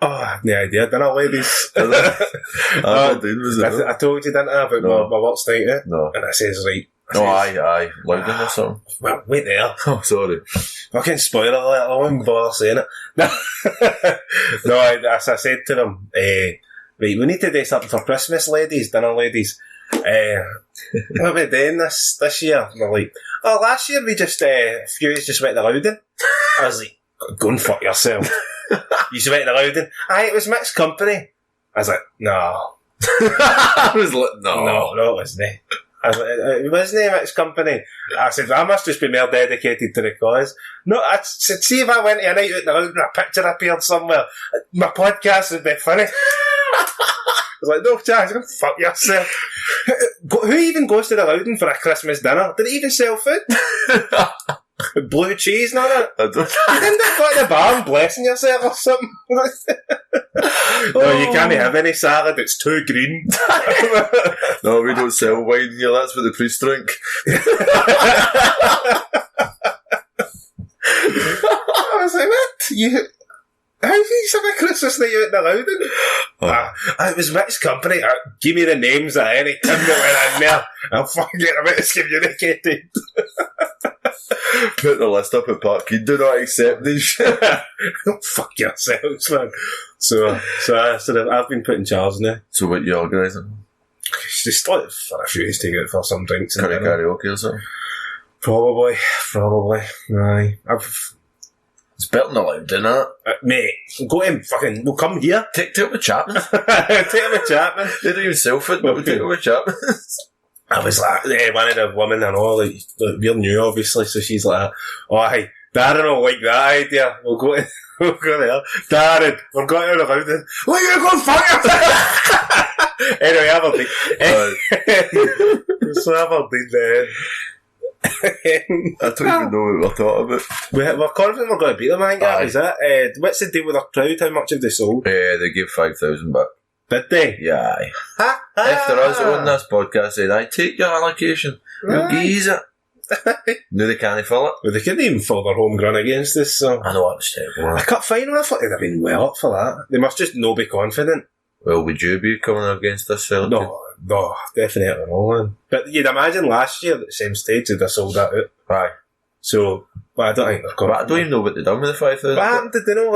oh, I have no idea. Dinner, ladies. Was I told you, didn't I, about my what's night out? No. And I says, right. No, aye. Loudon or something. Well, wait there. Oh, sorry. Fucking spoiler alert, I won't bother saying it. No, as I said to them, right, we need to do something for Christmas, ladies, dinner ladies. What are we doing this year? And they're like, oh, last year we just, a few just went to Loudon. I was like, go and fuck yourself. You just went to Loudon? Aye, it was mixed company. I was like, no. I was like, no. No, it wasn't. I was like, it wasn't a mixed company. I said, I must just be more dedicated to the cause. No, I said, see if I went to a night out in the Loudon and a picture appeared somewhere, my podcast would be funny. I was like, no chance, go fuck yourself. Who even goes to the Loudon for a Christmas dinner? Did it even sell food? Blue cheese and all that? I don't You didn't go to the bar and blessing yourself or something? No, you can't have any salad, it's too green. No, we don't sell wine here, that's what the priests drink. I was like, what? How can you have a Christmas night out in the Loudon? It was mixed company. Give me the names of any team that went in there. I'll fucking get them out excommunicated. Put the list up at Park. You do not accept this shit. Fuck yourselves, man. So I've been put in charge now. So what you organising? It's just like for a few days to go for some drinks and dinner. Karaoke or something? Probably. Aye. It's better than allowed, isn't it? Mate, go in fucking, we'll come here. Take it with Chapman. Take it with Chapman. They don't even sell food, but we'll take it with Chapman. I was like, one of the women I know, like we're new obviously, so she's like, oh hey, Darren will like that idea. We'll go there. Darren, we're going to the Loudon. Well, you're going to fuck yourself. Anyway, Aberdeen. So Aberdeen then. I don't even know what we're talking about. We're confident we're going to beat them, I think. Aye. Is that? What's the deal with our crowd? How much have they sold? They give 5,000 back. Did they? Yeah, aye. If there is on this podcast saying, I take your allocation, we'll give it. No, they can't fill it. Well, they couldn't even fill their home ground against us, so. I know, that was terrible. I cut final, I thought they'd have been well up for that. They must just not be confident. Well, would you be coming against this fella? No, definitely not, man. But you'd imagine last year at the same stage they'd have sold that out. Aye. So, but I don't think they've got But I don't even know what they've done with the 5,000. What happened? Did they know?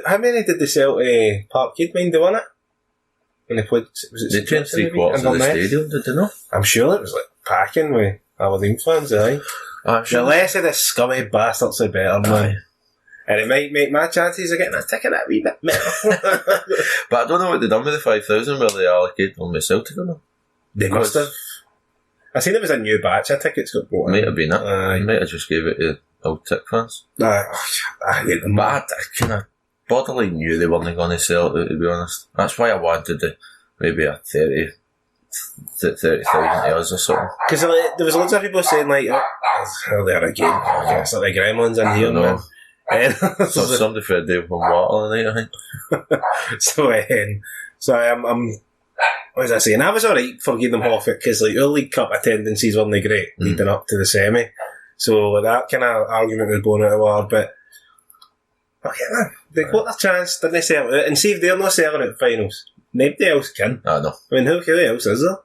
How many did they sell to Parkhead, mind they won it? When they played, was it They changed 3/4 of the stadium, did they not? I'm sure it was like packing with Aberdeen fans, aye. The less of the scummy bastards the better, man. And it might make my chances of getting a ticket a wee bit better. But I don't know what they've done with the 5,000, whether they allocated them to Celtic or not. They must have. I seen there was a new batch of tickets got bought. Might have been that. Aye. Might have just gave it to Celtic fans. I hate them. But I kind of borderline knew they weren't going to sell it, to be honest. That's why I wanted maybe a 30,000 to us or something. Because there was loads of people saying, like, oh, there again. Okay, it's like the gremlins in here, man. So somebody for a day from water tonight, I think. So I'm what was I saying? I was alright for giving them half it because like our League Cup attendances weren't great leading up to the semi. So that kind of argument was blown out of water, but okay, man, they got their chance, didn't they sell it? And see if they're not selling it in finals, nobody else can. I know. I mean, who else is there?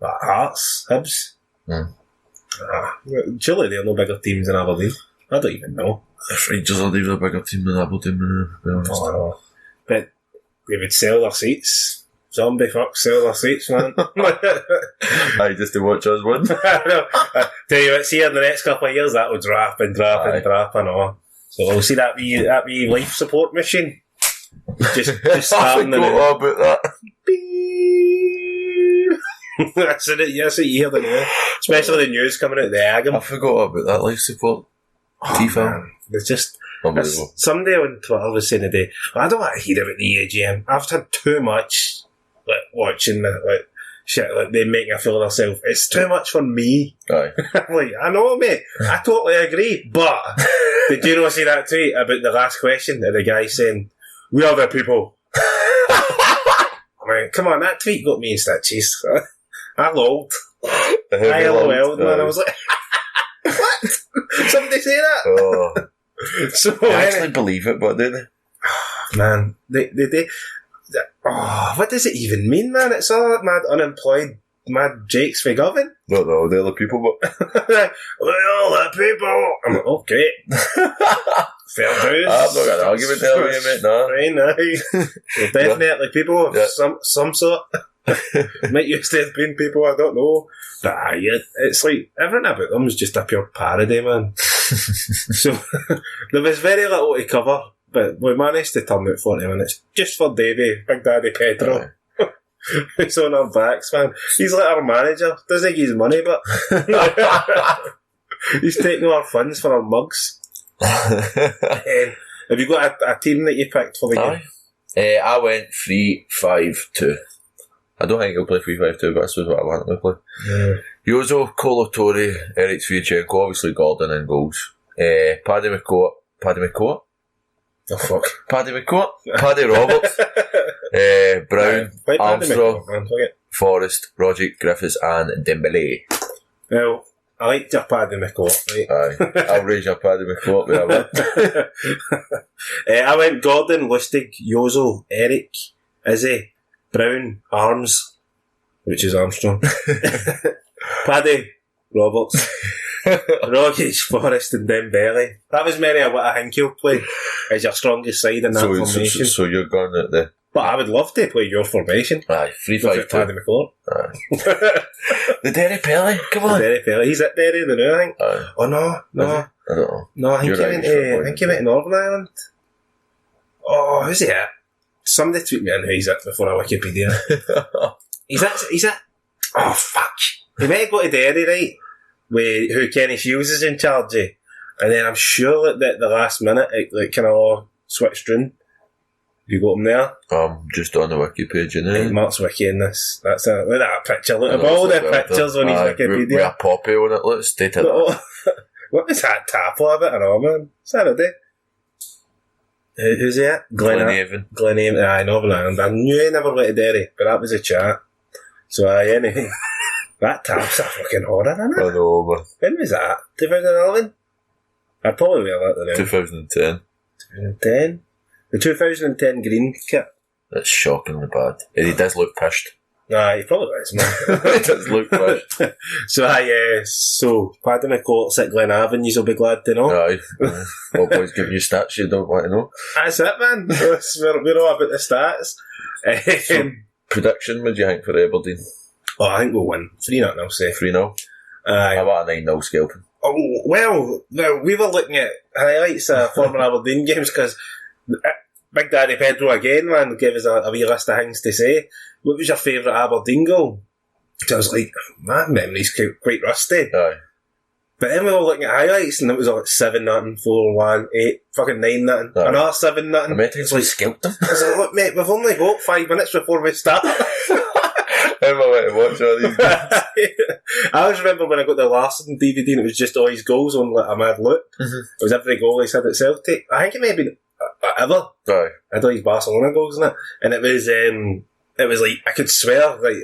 Like Hearts, Hibs. Surely they're no bigger teams than Aberdeen. I don't even know. If Rangers are even a bigger team than Aberdeen, to be honest. Oh, no. But they would sell their seats. Zombie fuck, sell their seats, man. Aye, just to watch us win. Tell you what, see in the next couple of years that will drop and all. So we'll see that wee life support machine. Just starting the all about that. That's it, yes, you hear the news. Especially the news coming out of the Agam. I forgot about that life support. Man, it's just unbelievable. Somebody on Twitter was saying today, I don't want to hear about the AGM. I've had too much like watching like shit like they make a fool of themselves. It's too much for me. Aye. I'm like, I know, mate. I totally agree. But did you not see that tweet about the last question of the guy saying, "We are the people"? I mean, come on, that tweet got me in stitches. I lolled. I LOL'd, man. I was like, what? Somebody say that? Oh. So I actually believe it, but didn't they? Man, they what does it even mean, man? It's all that mad unemployed, mad Jakes for government. Not the other people, but we're all the people. I'm like, okay. Fair dues. I'm not going to argue with you, mate. No. Right now. Well, definitely people of some sort. Might used to have been people, I don't know. But it's like everything about them is just a pure parody, man. So there was very little to cover, but we managed to turn out 40 minutes just for Davey, Big Daddy Pedro. He's on our backs, man. He's like our manager. Doesn't give his money, but he's taking our funds for our mugs. Have you got a team that you picked for the game? I went 3-5-2. I don't think he'll play 3-5-2, but this is what I want him to play. Yeah. Yozo, Kolotori, Eric Sviachenko, obviously Gordon in goals. Paddy McCourt. Oh, fuck. Paddy Roberts. Brown, Armstrong, Forrest, Rogic, Griffiths and Dembele. Well, I liked your Paddy McCourt, right? Aye, I'll raise your Paddy McCourt with I went Gordon, Lustig, Yozo, Eric, Izzy, Brown, Arms, which is Armstrong, Paddy, Roberts, Rogic, Forrest and Dembele. That was maybe what I think he'll play as your strongest side in that formation. So you're going at the... But I would love to play your formation. Aye, 3-5-2. Paddy McCourt. Aye. The Derry Pelly, come on. Derry Pelly, he's at Derry, the new, I think. Aye. Oh no. I don't know. No, I think he went to Northern Ireland. Oh, who's he at? Somebody tweet me in who he's at before I Wikipedia. He's at. Oh fuck! He might go to Derry, right? With who Kenny Shields is in charge of, and then I'm sure that the last minute it kind of all switched round. You got him there? Just on the wiki page, you know. Mark's wiki in this. That's a look at that picture. Look at all the pictures on his Wikipedia. With a poppy on it. Let's stay to that. What was that tap of it? I know, man. Saturday. Who's he at? Glenavon. Glenavon. Aye, Northern Ireland. I knew he never went to Derry, but that was a chat. So anyway, that tap's a fucking horror, isn't it? I know, man. When was that? 2011? I'd probably wear that then. 2010. 2010? The 2010 green kit. That's shockingly bad. And he does look pissed. Nah, he probably is, man. He does look pissed. So Paddy McCourt's at Glenavon, you'll be glad to know. Aye. Ballbhoys giving you stats you don't want to know. That's it, man. We're all about the stats. So, prediction, what do you think for Aberdeen? Oh, I think we'll win. 3-0, I'll say. 3-0? How about a 9-0 scalping? Oh, well, we were looking at highlights of former Aberdeen games because Big Daddy Pedro again, man, gave us a wee list of things to say. What was your favourite Aberdeen goal? So I was like, my memory's quite rusty. Aye. But then we were looking at highlights and it was like 7-0, 4-1, 8, fucking 9-0, Aye. another 7-0. The metrics like scalped them. I was like, look, mate, we've only got 5 minutes before we start. How am I meant to watch all these games? I always remember when I got the Larson DVD and it was just all his goals on like a mad loop. It was every goal he had at Celtic. I think it may have been ever. Aye. I had all his Barcelona goals in it. And it was like, I could swear, like,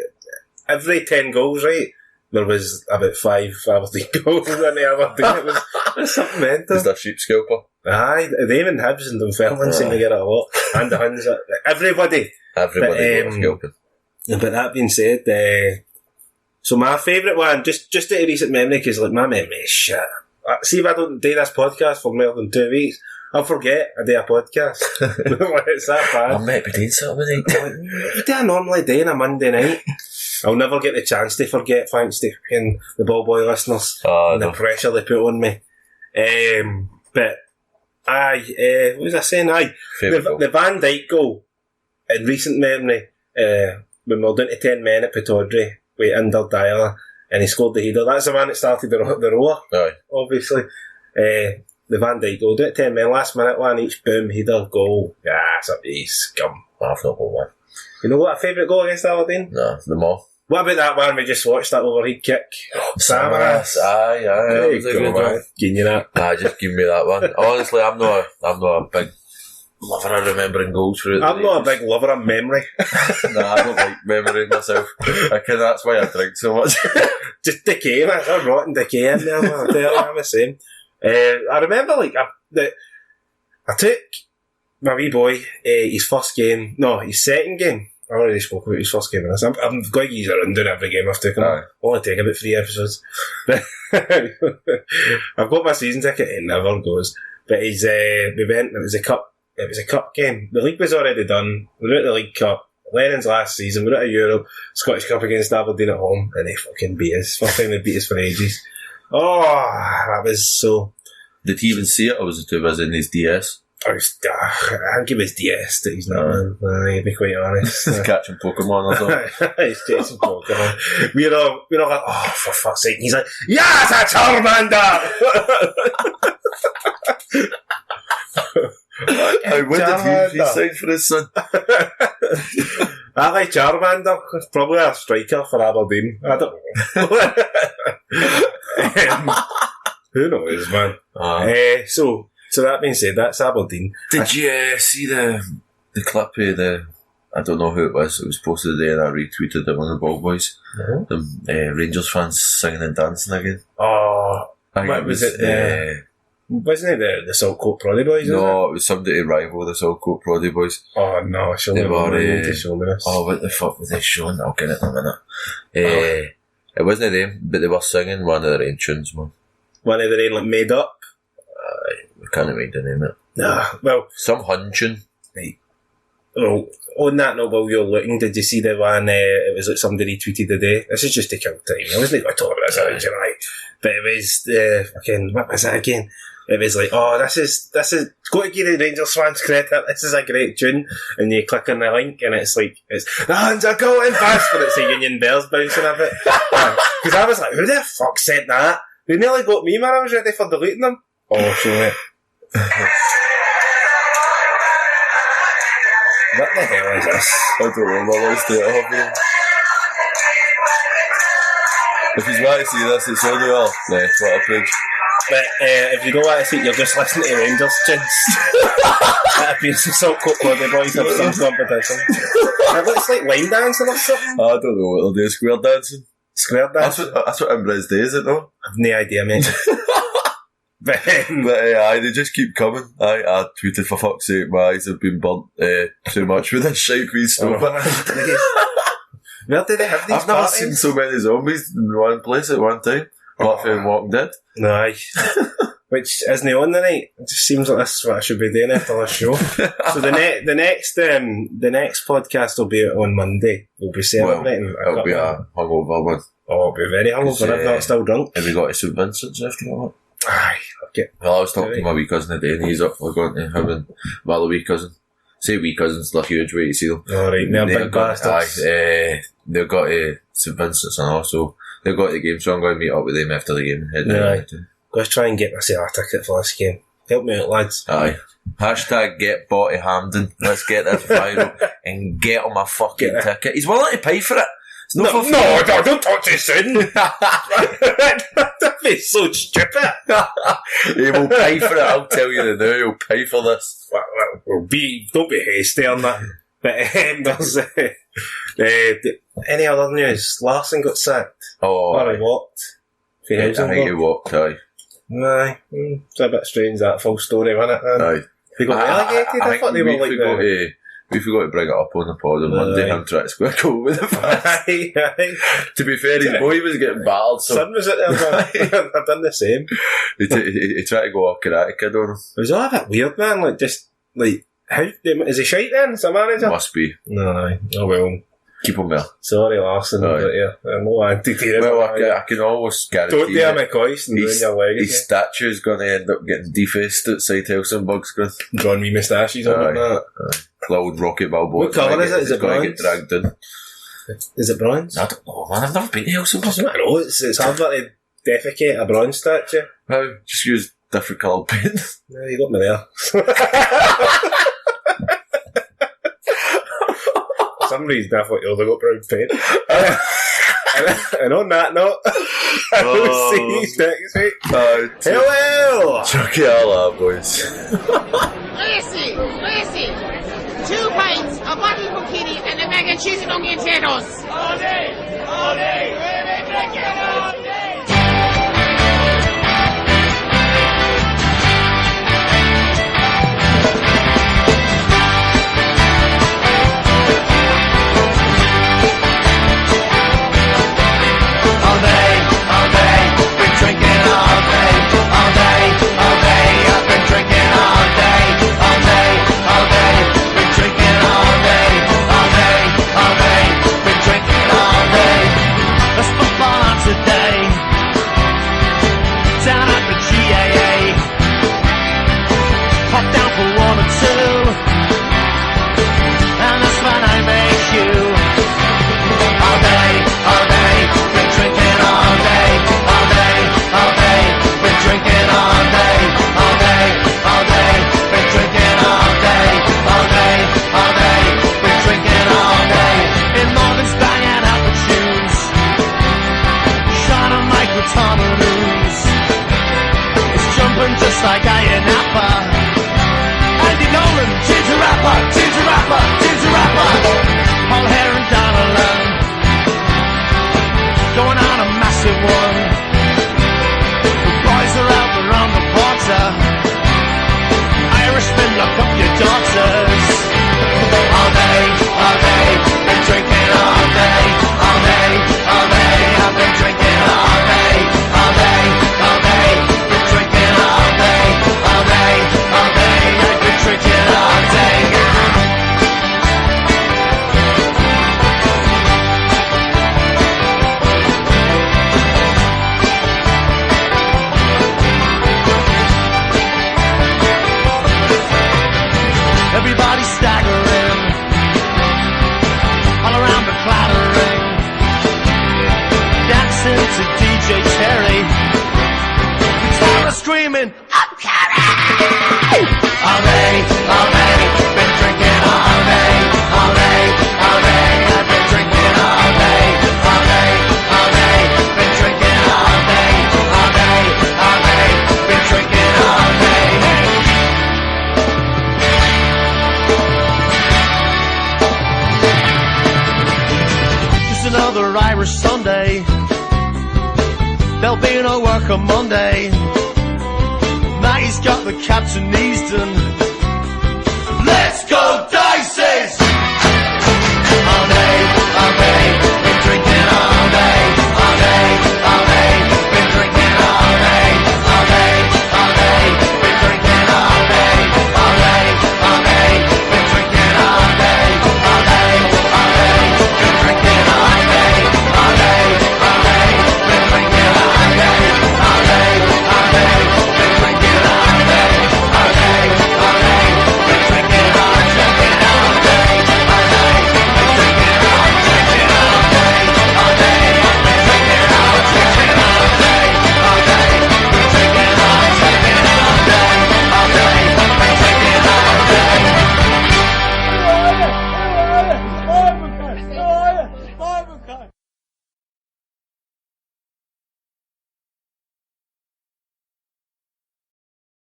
every 10 goals, right, there was about 5 Aberdeen goals in the Aberdeen. It was something mental. Is that sheep scalper? Aye, them and Hibs and Dunfermline seem to get it a lot. And the Huns, everybody. Everybody got scalping. But that being said, so my favourite one, just out of recent memory, because like my memory is shit. See if I don't do this podcast for more than 2 weeks, I'll forget I do a podcast. It's that bad. I might be doing something. What do I normally do on a Monday night? I'll never get the chance to forget, thanks to fucking the Ballboy listeners and the pressure they put on me. But aye, what was I saying? Aye, the Van Dijk goal in recent memory, when we were down to 10 men at Pittodrie with Inder Dyer, and he scored the header. That's the man that started the roller, Aye. obviously. The Van Dijk goal, down to 10 men, last minute one each, boom, header, goal. Yeah, it's a piece, scum. I've not got one. You know what a favourite goal against Aberdeen? No, the more. What about that one we just watched, that overhead kick? Samaras. Aye. There That you was a go, good man. one. Giving you that. Aye, just give me that one. Honestly, I'm not a big lover of remembering goals for it. I'm not a big lover of memory. Nah, I don't like remembering myself. That's why I drink so much. Just decay, man. It's a rotten decay in there, man. I tell you, I'm the same. I remember, like, I took my wee boy, his second game. I already spoke about his first game in this. I'm going to use a rundown every game I've taken. Aye. Only take about 3 episodes. But I've got my season ticket, it never goes. But we went, it was a cup game. The league was already done. We were at the League Cup. Lennon's last season, we were at a Europe, Scottish Cup against Aberdeen at home, and they fucking beat us. First time they beat us for ages. Oh, that was so... Did he even see it, or was it too busy in his DS? I think it was DS that he's not, man. To be quite honest. Catching Pokemon or something. He's chasing Pokemon. We're all like, oh, for fuck's sake. He's like, yes, a Charmander! When did he sign for his son? I like Charmander. Probably a striker for Aberdeen. I don't know. Who knows, man? So that being said, that's Aberdeen. Did you see the clip of I don't know who it was posted today and I retweeted it, one of the Ballbhoys. The Rangers fans singing and dancing again. Oh, I think what was it? Wasn't it the Saltcoat Proddy Boys? No, it was somebody to rival the Saltcoat Proddy Boys. Oh no, I shouldn't have to show me this. Oh, what the fuck was they showing? I'll get it in a minute. It wasn't them, but they were singing one of their own tunes, man. One of their own, like, made up? We can't make the name it. Nah, well... Some hun tune. Right. Well, on that note, while you're looking, did you see the one, it was like somebody tweeted today? This is just to kill time. I wasn't going to talk about this originally. But it was, fucking, what was it again? It was like, oh, this is, got to give the Rangers fans credit, this is a great tune. And you click on the link and it's like, the hands are going fast, but it's a Union Bells bouncing a bit. Because I was like, who the fuck said that? They nearly got me, man. I was ready for deleting them. Oh, show it. What the hell is this? I don't know, I lost it off here. If you want to see this, it's on the Twitter page. But if you don't want to see it, you're just listening to Rangers tunes. That'd be some Saltcoat Proddy Boys have some competition. It looks like line dancing or something. I don't know what they'll do, square dancing. Square dancing? That's what Inbred's do, is it though? I've no idea, mate. But they just keep coming. I tweeted, for fuck's sake, my eyes have been burnt too much with this shite queen stove. Where do they have these I've never parties? seen so many zombies in one place at one time. Apart from Walking Dead. No, which isn't on the night. It just seems like this is what I should be doing after this show. So the next podcast will be on Monday. We'll be celebrating. It'll be a hungover one. Oh, it'll be very hungover if not still drunk. Have we got to St Vincent's after that? Aye, okay. Well, I was talking to my wee cousin today and he's up for going to him and my other wee cousin. Say wee cousins, they're huge, way to see them. Alright, they're big bastards. They've got to St Vincent's and also They got the game, so I'm going to meet up with them after the game. Go try and get myself a ticket for this game. Help me out, lads. Aye. Hashtag get Botty Hamden. Let's get this viral and get him a fucking ticket. He's willing to pay for it. It's No, don't talk too soon. That'd be so stupid. He will pay for it, I'll tell you now. He'll pay for this. Don't be hasty on that. But there's any other news? Larson got sacked. Or he walked. I think he walked, aye. Aye. It's a bit strange, that full story, wasn't it? Aye. They got relegated. I thought they were like we forgot to bring it up on the pod on Monday. I'm trying to square goal with the fans. Aye. To be fair, his boy was getting battled. So Son was it there. I've done the same. He tried to go off karate kid on him. It was all a bit weird, man. Like, just, like, how, is he shite then? Is he a manager? Must be. No, aye. Oh well. Keep him there. Sorry, Larson, but yeah, no anti-team. Well, I can almost guarantee don't dare make voice and ruin your legacy. His statue's going to end up getting defaced outside Helsingborg's ground. Drawing me moustaches on that. Little Rocky Balboa. What colour is it? Is it going to bronze? get dragged in. Is it bronze? I don't know, man. I've never been to Helsingborg. I know, it's hard to defecate a bronze statue. No, just use different coloured paint. No, you got me there. For some reason I thought you only got brown paint. And on that note, I will see you next week. Hello! Chuck it all out, boys. Listen. 2 pints, a bottle of bikini, and a mac and cheese and onion potatoes. All day. We're drinking all day. Just like I am Napa. Andy Nolan, ginger rapper. Paul Hare and Donnellan, going on a massive one. The boys are out there on the border. Irishmen, lock up your daughters. All day, been drinking all day. I've been drinking all day. Everybody staggering, all around the clattering, dancing to DJ Terry, guitar screaming, I'm Carrie! All day, been drinking all day, I've been drinking all day, been drinking all day, been drinking all day. Another Irish Sunday, there'll be no work on Monday. Maggie's got the Captain Easton